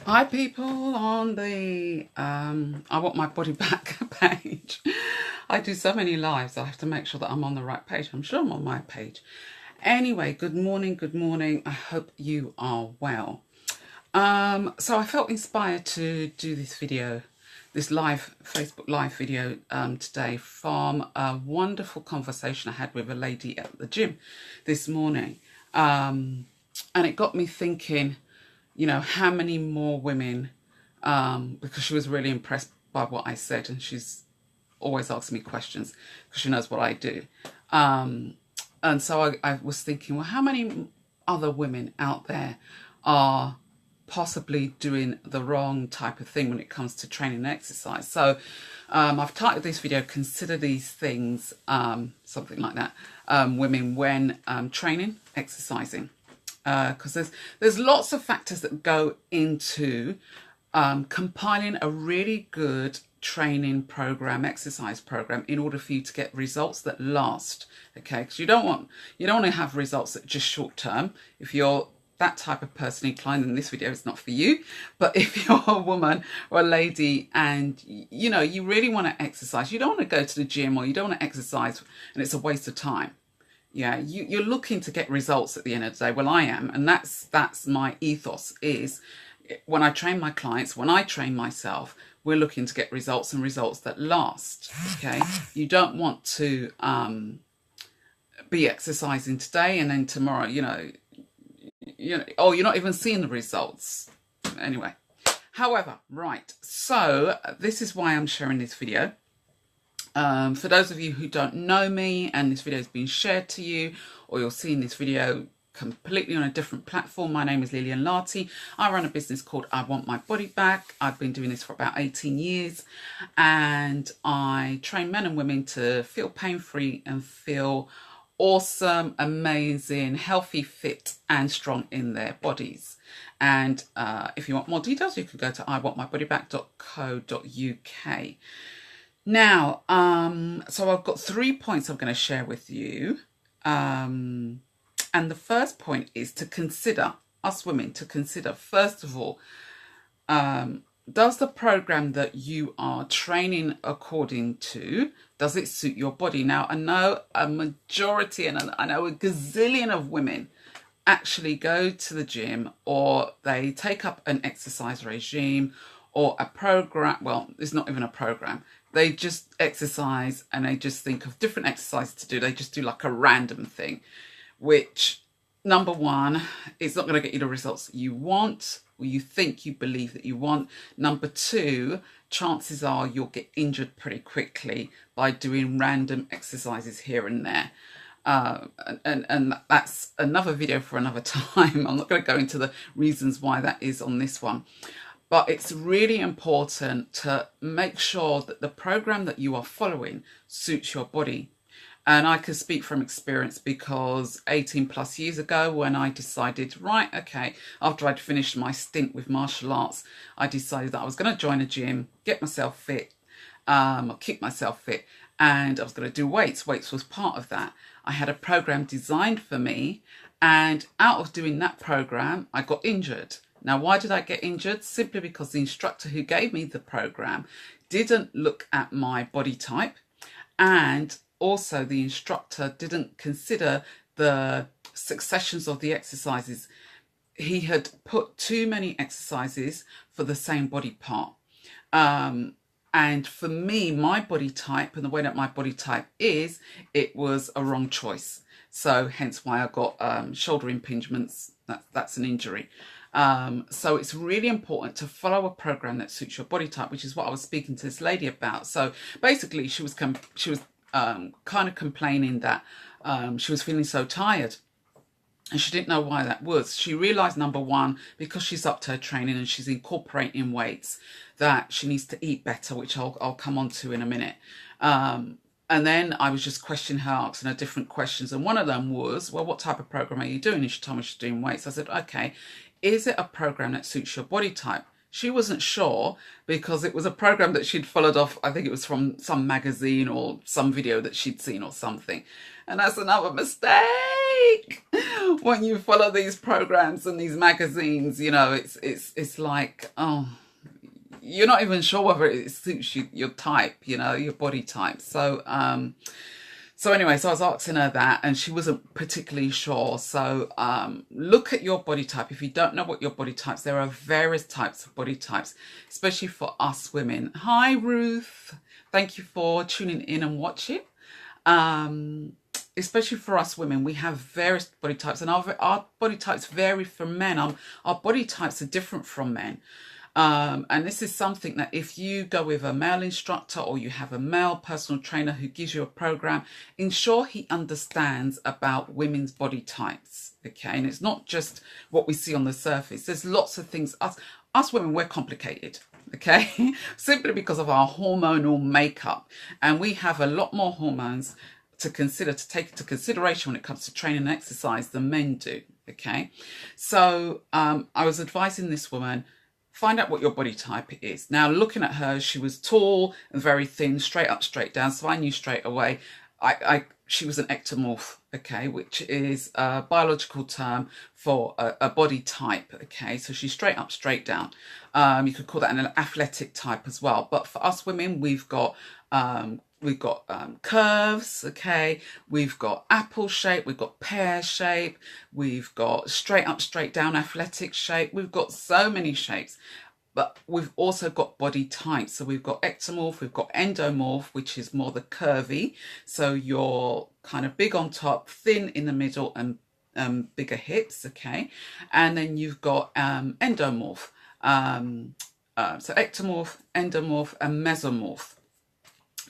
Hi people on the I Want My Body Back page. I do so many lives, I have to make sure that I'm on the right page. I'm sure I'm on my page. Anyway, good morning, good morning. I hope you are well. So I felt inspired to do this video, this live Facebook live video today from a wonderful conversation I had with a lady at the gym this morning. And it got me thinking, you know, how many more women, because she was really impressed by what I said, and she's always asking me questions because she knows what I do. And so I was thinking, well, how many other women out there are possibly doing the wrong type of thing when it comes to training and exercise? So I've titled this video, Consider These Things, something like that, women when training, exercising. Because there's lots of factors that go into compiling a really good training program, exercise program, in order for you to get results that last. Okay, because you don't want to have results that are just short term. If you're that type of person inclined, then this video is not for you. But if you're a woman or a lady and you know you really want to exercise, you don't want to go to the gym or you don't want to exercise and it's a waste of time. Yeah, you're looking to get results at the end of the day. Well, I am, and that's my ethos. Is when I train my clients, when I train myself, we're looking to get results and results that last. Okay, you don't want to be exercising today and then tomorrow, oh, you're not even seeing the results. Anyway, however, right. So this is why I'm sharing this video. For those of you who don't know me and this video has been shared to you, or you're seeing this video completely on a different platform, my name is Lillian Larty. I run a business called I Want My Body Back. I've been doing this for about 18 years and I train men and women to feel pain-free and feel awesome, amazing, healthy, fit and strong in their bodies. And if you want more details, you can go to iwantmybodyback.co.uk. Now, so I've got 3 points I'm going to share with you. And the first point is to consider, us women, to consider, first of all, does the program that you are training according to, does it suit your body? Now, I know a majority, and I know a gazillion of women actually go to the gym or they take up an exercise regime or a program. Well, it's not even a program. They just exercise and they just think of different exercises to do. They just do like a random thing, which, number one, is not going to get you the results that you want or you think, you believe that you want. Number two, chances are you'll get injured pretty quickly by doing random exercises here and there. And that's another video for another time. I'm not going to go into the reasons why that is on this one. But it's really important to make sure that the program that you are following suits your body. And I can speak from experience because 18 plus years ago when I decided, right, okay, after I'd finished my stint with martial arts, I decided that I was going to join a gym, get myself fit, or keep myself fit, and I was going to do weights. Weights was part of that. I had a program designed for me, and out of doing that program, I got injured. Now, why did I get injured? Simply because the instructor who gave me the program didn't look at my body type, and also the instructor didn't consider the successions of the exercises. He had put too many exercises for the same body part. And for me, my body type and the way that my body type is, it was a wrong choice. So hence why I got shoulder impingements. That's an injury. So it's really important to follow a program that suits your body type, which is what I was speaking to this lady about. So basically, she was kind of complaining that she was feeling so tired. And she didn't know why that was. She realised, number one, because she's up to her training and she's incorporating weights, that she needs to eat better, which I'll come on to in a minute. And then I was just questioning her, asking her different questions. And one of them was, well, what type of program are you doing? And she told me she's doing weights. I said, okay, is it a program that suits your body type? She wasn't sure because it was a program that she'd followed off. I think it was from some magazine or some video that she'd seen or something. And that's another mistake. week. When you follow these programs and these magazines, you know, it's like, oh, you're not even sure whether it suits you, your type, you know, your body type. So anyway, so I was asking her that, and she wasn't particularly sure. So look at your body type. If you don't know what your body types, there are various types of body types, especially for us women. Hi, Ruth. Thank you for tuning in and watching. Especially for us women, we have various body types, and our body types vary from men. Our body types are different from men. And this is something that if you go with a male instructor or you have a male personal trainer who gives you a program, ensure he understands about women's body types. Okay, and it's not just what we see on the surface. There's lots of things. Us women, we're complicated. Okay, simply because of our hormonal makeup, and we have a lot more hormones to take into consideration when it comes to training and exercise than men do. Okay, so I was advising this woman, find out what your body type is. Now, looking at her, she was tall and very thin, straight up, straight down. So I knew straight away she was an ectomorph, okay, which is a biological term for a body type, okay. So she's straight up, straight down. You could call that an athletic type as well. But for us women, we've got curves, okay, we've got apple shape, we've got pear shape, we've got straight up, straight down athletic shape. We've got so many shapes, but we've also got body types. So we've got ectomorph, we've got endomorph, which is more the curvy. So you're kind of big on top, thin in the middle, and bigger hips, okay. And then you've got endomorph. So ectomorph, endomorph, and mesomorph.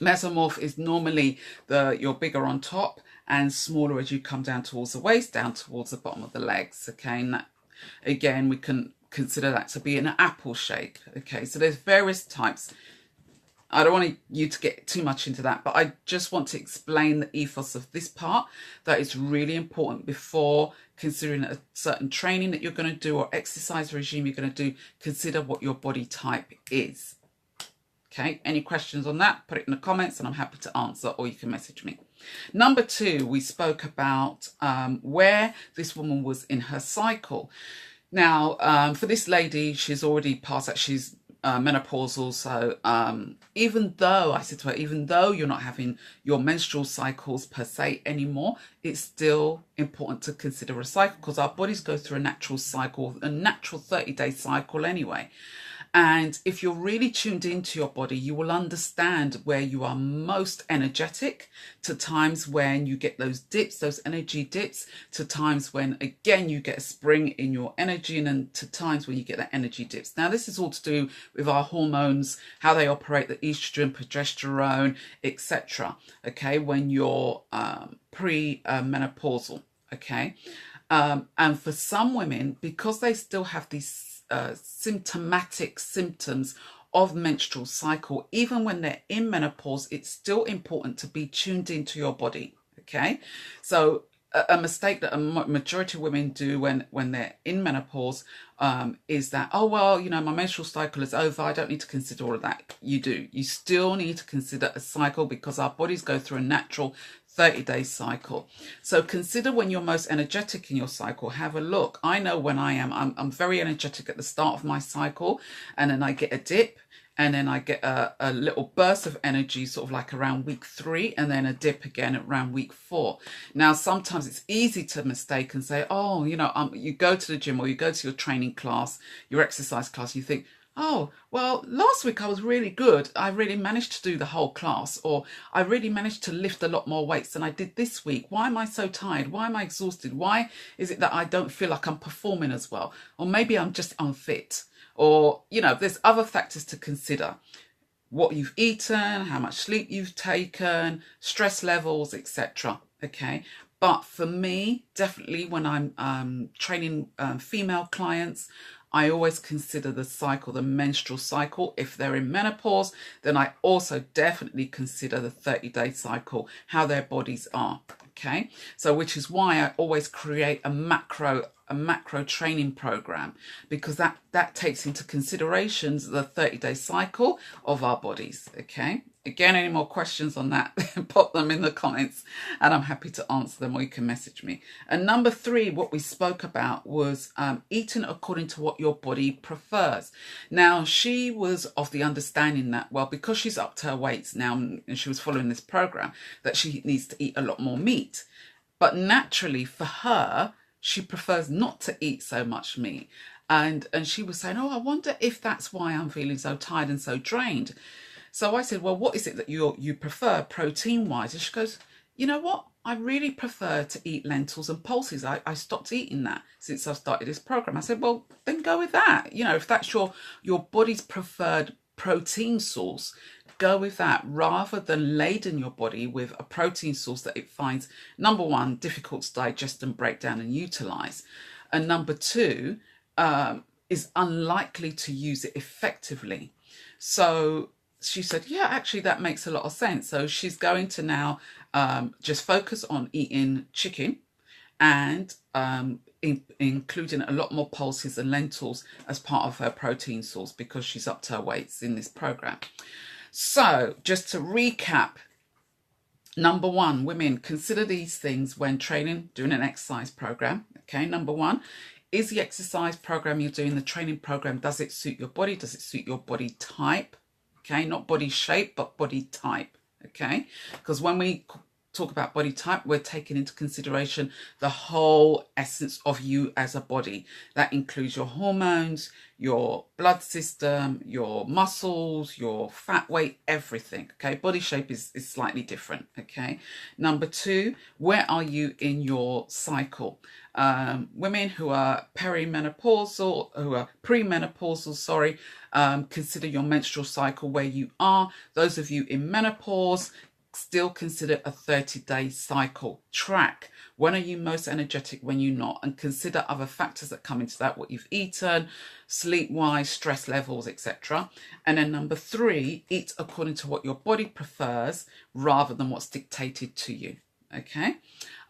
Mesomorph is normally you're bigger on top and smaller as you come down towards the waist, down towards the bottom of the legs, okay. And that, again, we can consider that to be an apple shape, okay. So there's various types. I don't want you to get too much into that, but I just want to explain the ethos of this part that is really important before considering a certain training that you're going to do or exercise regime you're going to do. Consider what your body type is. Okay, any questions on that, put it in the comments and I'm happy to answer, or you can message me. Number 2, we spoke about where this woman was in her cycle. Now, for this lady, she's already past that. She's menopausal. So even though, I said to her, even though you're not having your menstrual cycles per se anymore, it's still important to consider a cycle, because our bodies go through a natural cycle, a natural 30-day cycle anyway. And if you're really tuned into your body, you will understand where you are most energetic, to times when you get those dips, those energy dips, to times when, again, you get a spring in your energy, and then to times when you get that energy dips. Now, this is all to do with our hormones, how they operate, the estrogen, progesterone, etc. Okay, when you're pre-menopausal, okay? And for some women, because they still have these symptomatic symptoms of menstrual cycle, even when they're in menopause, it's still important to be tuned into your body, okay? So a mistake that a majority of women do when they're in menopause is that, oh, well, you know, my menstrual cycle is over, I don't need to consider all of that. You do. You still need to consider a cycle, because our bodies go through a natural 30-day cycle. So consider when you're most energetic in your cycle. Have a look. I know when I'm very energetic at the start of my cycle, and then I get a dip, and then I get a little burst of energy sort of like around week 3, and then a dip again around week 4. Now, sometimes it's easy to mistake and say, oh, you know, you go to the gym or you go to your training class, your exercise class, you think, oh, well, last week I was really good. I really managed to do the whole class, or I really managed to lift a lot more weights than I did this week. Why am I so tired? Why am I exhausted? Why is it that I don't feel like I'm performing as well? Or maybe I'm just unfit. Or, you know, there's other factors to consider. What you've eaten, how much sleep you've taken, stress levels, etc. Okay. But for me, definitely when I'm training female clients, I always consider the cycle, the menstrual cycle. If they're in menopause, then I also definitely consider the 30-day cycle, how their bodies are, okay? So which is why I always create a macro training program, because that takes into considerations the 30-day cycle of our bodies, okay? Again, any more questions on that, pop them in the comments and I'm happy to answer them, or you can message me. And number 3, what we spoke about was eating according to what your body prefers. Now, she was of the understanding that, well, because she's up to her weights now and she was following this program, that she needs to eat a lot more meat. But naturally for her, she prefers not to eat so much meat. And she was saying, oh, I wonder if that's why I'm feeling so tired and so drained. So I said, well, what is it that you prefer protein-wise? And she goes, you know what? I really prefer to eat lentils and pulses. I stopped eating that since I've started this program. I said, well, then go with that. You know, if that's your body's preferred protein source, go with that rather than laden your body with a protein source that it finds, number 1, difficult to digest and break down and utilize. And number 2, is unlikely to use it effectively. So she said, yeah, actually, that makes a lot of sense. So she's going to now just focus on eating chicken and including a lot more pulses and lentils as part of her protein source because she's up to her weights in this program. So just to recap, number 1, women, consider these things when training, doing an exercise program. Okay, number 1, is the exercise program you're doing, the training program, does it suit your body? Does it suit your body type? Okay, not body shape, but body type. Okay, because when we talk about body type, we're taking into consideration the whole essence of you as a body. That includes your hormones, your blood system, your muscles, your fat weight, everything. Okay, body shape is slightly different. Okay, number 2, where are you in your cycle? Women who are perimenopausal, who are premenopausal, sorry, consider your menstrual cycle where you are. Those of you in menopause, still consider a 30-day cycle. Track when are you most energetic, when you're not, and consider other factors that come into that, what you've eaten, sleep-wise, stress levels, etc. And then number 3, eat according to what your body prefers rather than what's dictated to you. Okay,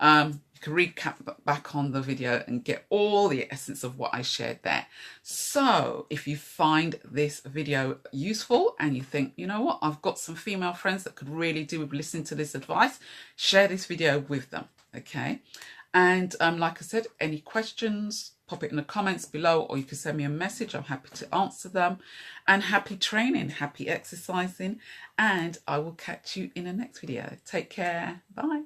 you can recap back on the video and get all the essence of what I shared there. So if you find this video useful and you think, you know what, I've got some female friends that could really do with listening to this advice, share this video with them. Okay, and like I said, any questions, pop it in the comments below, or you can send me a message. I'm happy to answer them. And happy training, happy exercising, and I will catch you in the next video. Take care. Bye.